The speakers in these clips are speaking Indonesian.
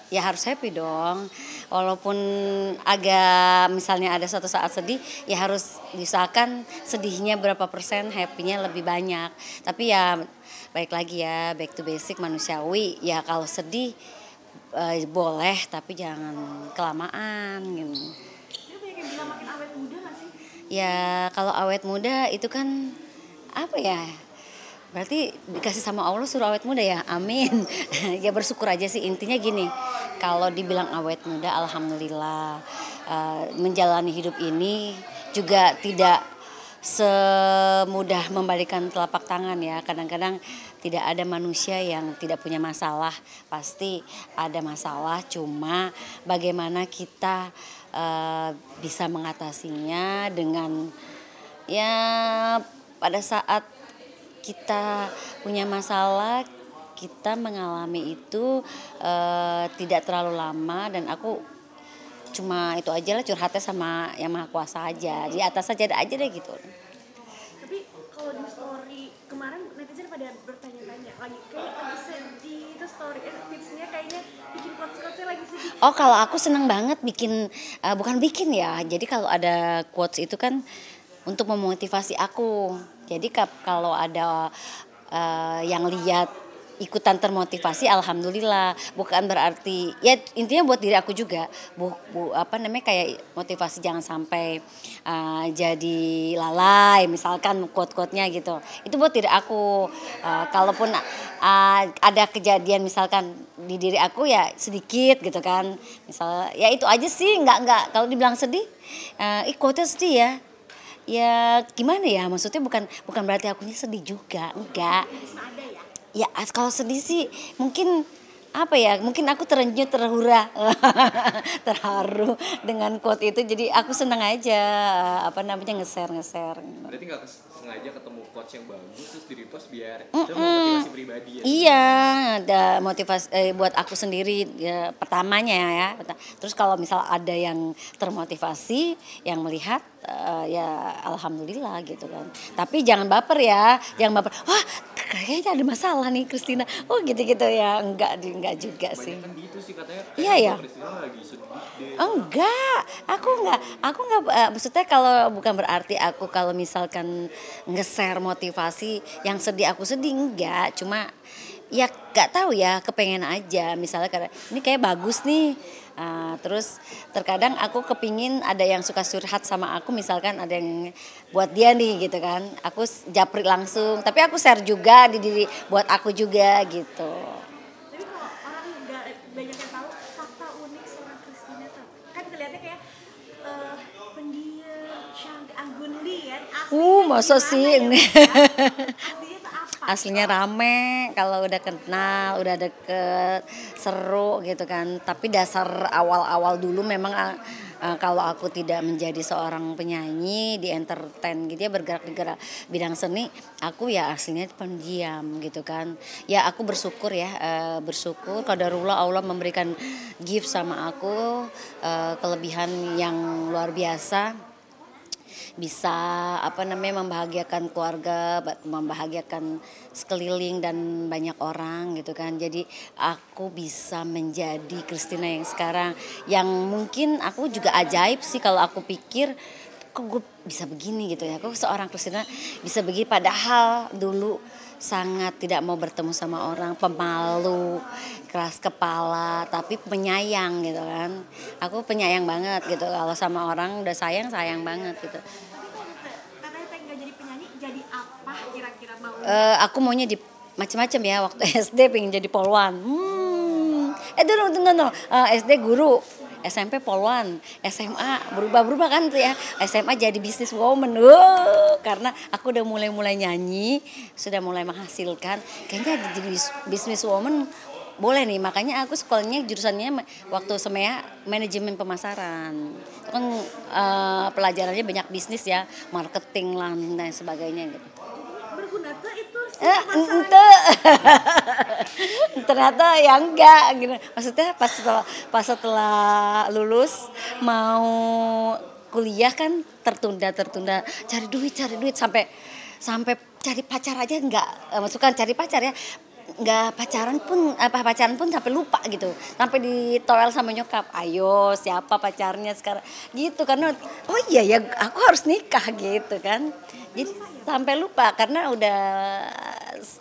ya harus happy dong. Walaupun agak misalnya ada suatu saat sedih, ya harus diusahakan sedihnya berapa persen, happy-nya lebih banyak. Tapi ya baik lagi ya, back to basic manusiawi. Ya kalau sedih boleh, tapi jangan kelamaan gitu. Dia banyak yang bilang makin awet muda nggak sih? Ya kalau awet muda itu kan apa ya? Berarti dikasih sama Allah suruh awet muda ya, amin. Ya bersyukur aja sih, intinya gini, kalau dibilang awet muda alhamdulillah. Menjalani hidup ini juga tidak semudah membalikan telapak tangan ya. Kadang-kadang tidak ada manusia yang tidak punya masalah, pasti ada masalah, cuma bagaimana kita bisa mengatasinya dengan ya pada saat kita punya masalah, kita mengalami itu tidak terlalu lama, dan aku cuma itu aja lah, curhatnya sama yang Maha Kuasa aja. Di atas aja deh gitu. Tapi kalau di story kemarin netizen pada bertanya-tanya lagi kayak lagi sedih, itu story feeds-nya kayaknya bikin quotes-quotesnya lagi sedih. Oh, kalau aku seneng banget bikin, bukan bikin ya. Jadi kalau ada quotes itu kan untuk memotivasi aku. Jadi kalau ada yang lihat ikutan termotivasi, alhamdulillah. Bukan berarti ya, intinya buat diri aku juga. Apa namanya, kayak motivasi jangan sampai jadi lalai, misalkan quote-quote-nya gitu. Itu buat diri aku. Kalaupun ada kejadian misalkan di diri aku ya sedikit gitu kan. Misal ya itu aja sih, enggak kalau dibilang sedih, quote-nya sedih ya. Ya gimana ya, maksudnya bukan berarti akunya sedih juga, enggak. Ada ya. Ya kalau sedih sih mungkin apa ya, mungkin aku terenyuh, terhura, terharu dengan quote itu, jadi aku senang aja apa namanya nge-share. Berarti nggak sengaja ketemu coach yang bagus terus di repost biar itu motivasi pribadi ya? Iya, ada motivasi buat aku sendiri ya, pertamanya ya. Terus kalau misal ada yang termotivasi, yang melihat ya alhamdulillah gitu kan. Tapi jangan baper ya, jangan baper. Wah, kayaknya ada masalah nih Christina. Oh gitu-gitu ya. Enggak juga sih. Banyak kan gitu sih katanya. Iya ya. Kristina lagi sedih deh. Enggak, aku enggak, maksudnya kalau bukan berarti aku kalau misalkan nge-share motivasi yang sedih aku sedih, enggak, cuma ya gak tahu ya, kepengen aja misalnya karena ini kayak bagus nih. Terus terkadang aku kepingin ada yang suka curhat sama aku, misalkan ada yang buat dia nih gitu kan, aku japri langsung, tapi aku share juga di diri buat aku juga gitu. Tapi kalau orang nggak banyak yang tahu fakta unik seorang Christina tuh, kan terlihatnya kayak pendiam, cantik, anggun li kan. Masa sih ini. Aslinya tuh apa? Aslinya rame, kalau udah kenal, udah deket, seru gitu kan. Tapi dasar awal-awal dulu memang kalau aku tidak menjadi seorang penyanyi di entertain gitu ya, bergerak di bidang seni, aku ya aslinya pendiam gitu kan. Ya aku bersyukur ya, bersyukur qadarullah, Allah memberikan gift sama aku, kelebihan yang luar biasa, bisa apa namanya membahagiakan keluarga, membahagiakan sekeliling dan banyak orang gitu kan. Jadi aku bisa menjadi Christina yang sekarang, yang mungkin aku juga ajaib sih kalau aku pikir kok gue bisa begini gitu ya. Kok seorang Christina bisa begini, padahal dulu sangat tidak mau bertemu sama orang, pemalu, keras kepala, tapi penyayang gitu kan. Aku penyayang banget gitu, kalau sama orang udah sayang banget gitu. Tapi kalau katanya pengen nggak jadi penyanyi, jadi apa kira-kira mau? Aku maunya di macam-macam ya. Waktu SD pengen jadi polwan. No. SD guru, SMP polwan, SMA berubah kan tuh ya. SMA jadi bisnis woman. Karena aku udah mulai nyanyi, sudah mulai menghasilkan. Kayaknya jadi bisnis woman boleh nih. Makanya aku sekolahnya jurusannya waktu SEMEA manajemen pemasaran. Itu kan pelajarannya banyak bisnis ya, marketing lah dan sebagainya gitu. Berguna tuh itu sih Ente. Ternyata ya enggak gitu. Maksudnya pas setelah lulus mau kuliah kan tertunda, cari duit sampai cari pacar aja enggak, maksudnya cari pacar ya, pacaran pun sampai lupa gitu, sampai ditoel sama nyokap, ayo siapa pacarnya sekarang gitu, karena oh iya ya aku harus nikah gitu kan, jadi sampai lupa karena udah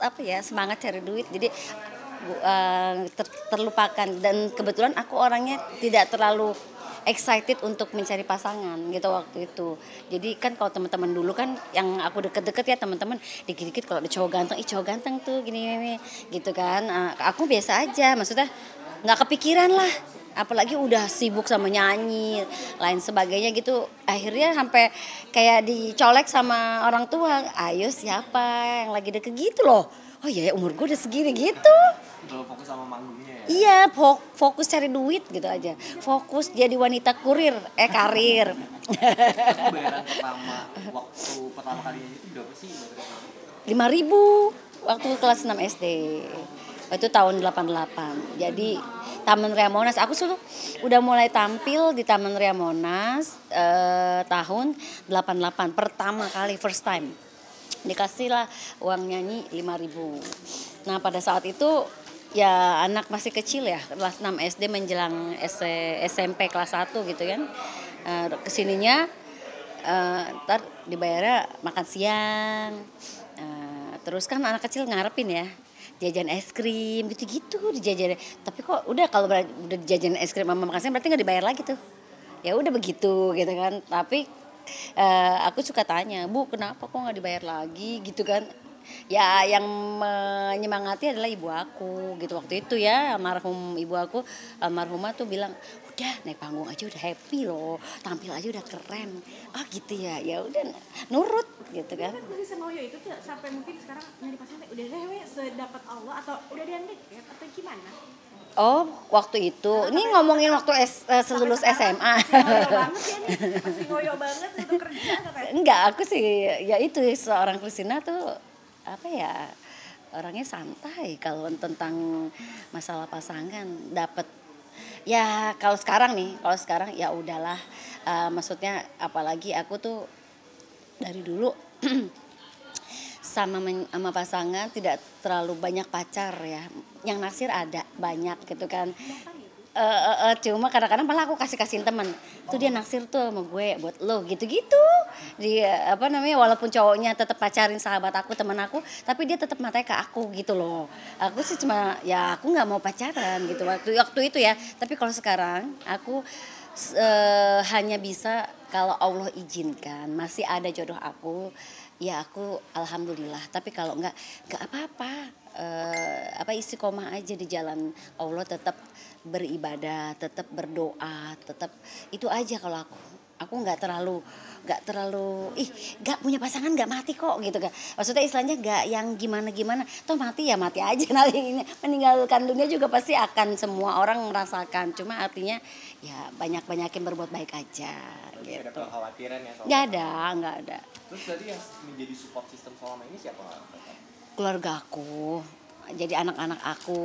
apa ya, semangat cari duit, jadi terlupakan. Dan kebetulan aku orangnya tidak terlalu excited untuk mencari pasangan gitu waktu itu. Jadi kan kalau teman-teman dulu kan yang aku deket-deket ya teman-teman, dikit-dikit kalau ada cowok ganteng, ih cowok ganteng tuh gini gitu kan. Aku biasa aja, maksudnya nggak kepikiran lah. Apalagi udah sibuk sama nyanyi, lain sebagainya gitu. Akhirnya sampai kayak dicolek sama orang tua, ayo siapa yang lagi deket gitu loh. Oh iya ya, umur gue udah segini gitu. Kalau fokus sama manggungnya ya. Iya, fokus cari duit gitu aja. Fokus jadi wanita karir. Tapi bayaran pertama waktu pertama kalinya itu berapa sih? 5.000 waktu kelas 6 SD. Itu tahun 88. Jadi Taman Ria Monas, aku udah mulai tampil di Taman Ria Monas tahun 88, pertama kali, first time. Dikasih lah uang nyanyi 5.000. Nah pada saat itu ya anak masih kecil ya, kelas 6 SD menjelang SMP kelas 1 gitu kan. Kesininya ntar dibayarnya makan siang. Terus kan anak kecil ngarepin ya, jajan es krim gitu-gitu dijajan. Tapi kok udah kalau udah jajan es krim sama makan siang berarti nggak dibayar lagi tuh. Ya udah begitu gitu kan. Tapi aku suka tanya, Bu kenapa kok nggak dibayar lagi gitu kan. Ya yang menyemangati adalah ibu aku gitu waktu itu ya, ibu aku almarhumah tuh bilang udah naik panggung aja udah happy loh, tampil aja udah keren, gitu ya, ya udah nurut gitu kan. Kan bisa ngoyo itu tuh sampai mungkin sekarang nyari pasangan udah deh sedapat Allah atau udah ada yang deket atau gimana? Oh waktu itu, ini ngomongin waktu lulus SMA. Ngoyo banget ya nih, masih ngoyo banget untuk kerja katanya. Enggak, aku sih ya itu seorang Christina tuh apa ya, orangnya santai kalau tentang masalah pasangan. Dapat ya kalau sekarang ya udahlah, maksudnya apalagi aku tuh dari dulu sama pasangan tidak terlalu banyak pacar ya, yang naksir ada banyak gitu kan. Cuma kadang-kadang malah aku kasihin temen tuh, dia naksir tuh sama gue buat lo gitu-gitu. Dia walaupun cowoknya tetap pacarin sahabat aku, teman aku, tapi dia tetap matanya ke aku gitu loh. Aku sih cuma ya aku nggak mau pacaran gitu waktu itu ya. Tapi kalau sekarang aku hanya bisa kalau Allah izinkan masih ada jodoh aku, ya aku alhamdulillah. Tapi kalau nggak apa-apa. Istiqomah aja di jalan Allah, tetap beribadah, tetap berdoa, tetap itu aja. Kalau aku nggak terlalu nggak punya pasangan nggak mati kok gitu kan, maksudnya istilahnya nggak yang gimana toh mati ya mati aja, nanti meninggalkan dunia juga pasti akan semua orang merasakan, cuma artinya ya banyakin berbuat baik aja gitu. Ada kekhawatiran ya soal nggak ada. Terus tadi yang menjadi support system selama ini siapa? Keluarga aku, jadi anak-anak aku,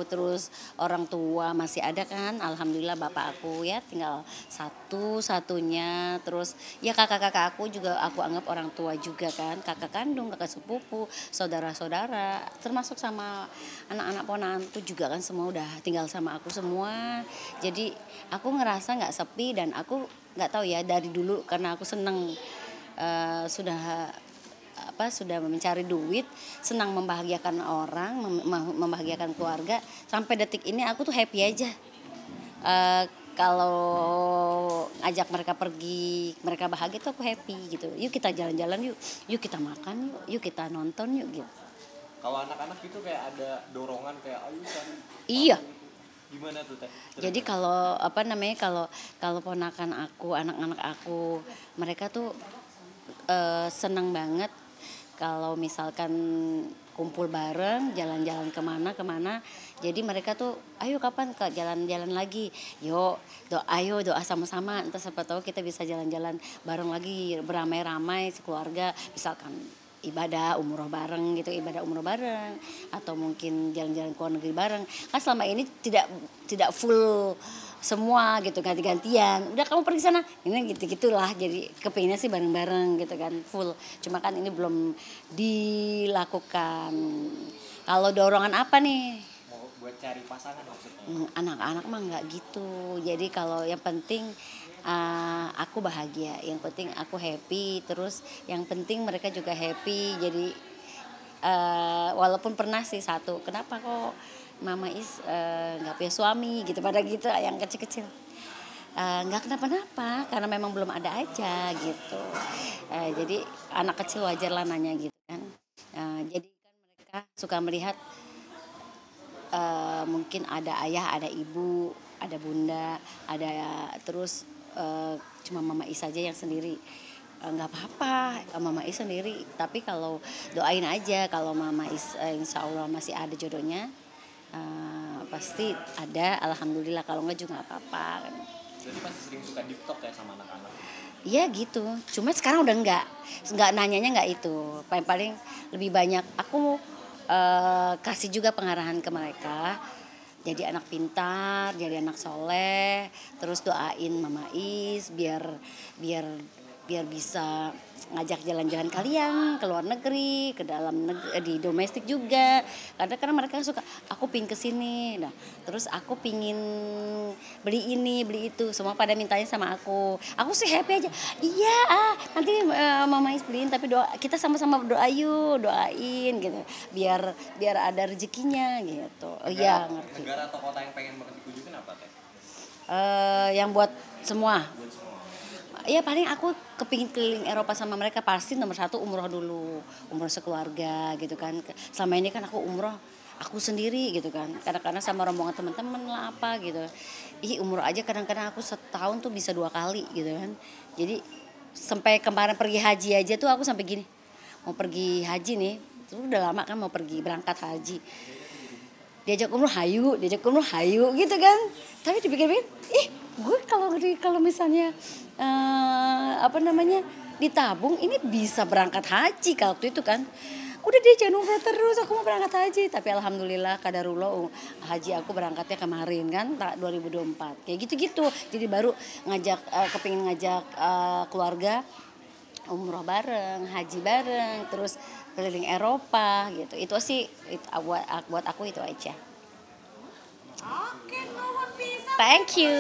terus orang tua masih ada kan, alhamdulillah bapak aku ya tinggal satunya, terus ya kakak-kakak aku juga aku anggap orang tua juga kan, kakak kandung, kakak sepupu, saudara-saudara, termasuk sama anak-anak ponakanku juga kan, semua udah tinggal sama aku semua. Jadi aku ngerasa nggak sepi, dan aku nggak tahu ya, dari dulu karena aku seneng sudah mencari duit, senang membahagiakan orang, membahagiakan keluarga. Sampai detik ini aku tuh happy aja. Kalau ngajak mereka pergi, mereka bahagia tuh aku happy gitu. Yuk kita jalan-jalan yuk kita makan yuk kita nonton yuk gitu. Kalau anak-anak itu kayak ada dorongan kayak ayo kan. Iya. Gimana tuh Teh? Jadi kalau kalau ponakan aku, anak-anak aku, mereka tuh senang banget kalau misalkan kumpul bareng, jalan-jalan kemana. Jadi mereka tuh, ayo kapan ke jalan-jalan lagi, yuk doa sama-sama, entah siapa tahu kita bisa jalan-jalan bareng lagi, beramai-ramai sekeluarga, misalkan ibadah umroh bareng, atau mungkin jalan-jalan ke luar negeri bareng. Kan selama ini tidak full semua gitu, ganti-gantian, udah kamu pergi sana ini gitu-gitulah, jadi kepinginnya sih bareng-bareng gitu kan, full. Cuma kan ini belum dilakukan Kalau dorongan apa nih? Mau buat cari pasangan maksudnya. Anak-anak mah nggak gitu. Jadi kalau yang penting aku bahagia, yang penting aku happy, terus yang penting mereka juga happy. Jadi walaupun pernah sih satu, kenapa kok Mama Is nggak punya suami gitu pada gitu yang kecil-kecil. Nggak kenapa-napa karena memang belum ada aja gitu. Jadi anak kecil wajar lah nanya gitu kan. Jadi kan mereka suka melihat mungkin ada ayah, ada ibu, ada bunda, ada terus cuma Mama Is saja yang sendiri. Nggak apa-apa, Mama Is sendiri. Tapi kalau doain aja kalau Mama Is insya Allah masih ada jodohnya, pasti ada. Alhamdulillah, kalau nggak juga nggak apa-apa. Jadi masih sering suka deep talk ya sama anak-anak? Iya gitu, cuma sekarang udah nggak nanyanya nggak itu. Paling lebih banyak aku kasih juga pengarahan ke mereka. Jadi anak pintar, jadi anak soleh, terus doain Mama Is biar biar biar bisa ngajak jalan-jalan kalian ke luar negeri, ke dalam negeri, di domestik juga. Karena mereka suka, aku pingin kesini, nah terus aku pingin beli ini, beli itu, semua pada mintanya sama aku. Aku sih happy aja. Iya, nanti Mama Is beliin, tapi kita sama-sama berdoa yuk, doain gitu, biar ada rezekinya gitu. Oh iya, ngerti. Negara atau kota yang pengen banget dikunjungin apa teh? Yang buat semua. Buat semua. Ya paling aku kepingin keliling Eropa sama mereka, pasti nomor satu umroh dulu, umroh sekeluarga gitu kan. Selama ini kan aku umroh aku sendiri gitu kan, kadang-kadang sama rombongan teman-teman lah apa gitu. Umroh aja kadang-kadang aku setahun tuh bisa 2 kali gitu kan. Jadi sampai kemarin pergi haji aja tuh aku sampai gini, mau pergi haji nih, itu udah lama kan mau pergi berangkat haji. Diajak umroh hayu gitu kan. Tapi dipikir-pikir, gue kalau misalnya ditabung ini bisa berangkat haji kalau waktu itu kan. Udah dia jangan umroh terus, aku mau berangkat haji. Tapi alhamdulillah kadarullah haji aku berangkatnya kemarin kan 2024. Kayak gitu-gitu. Jadi baru kepingin ngajak keluarga umroh bareng, haji bareng, terus keliling Eropa gitu. Itu sih buat aku itu aja. Oke, nuhun pisan. Thank you.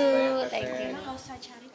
Nggak usah cari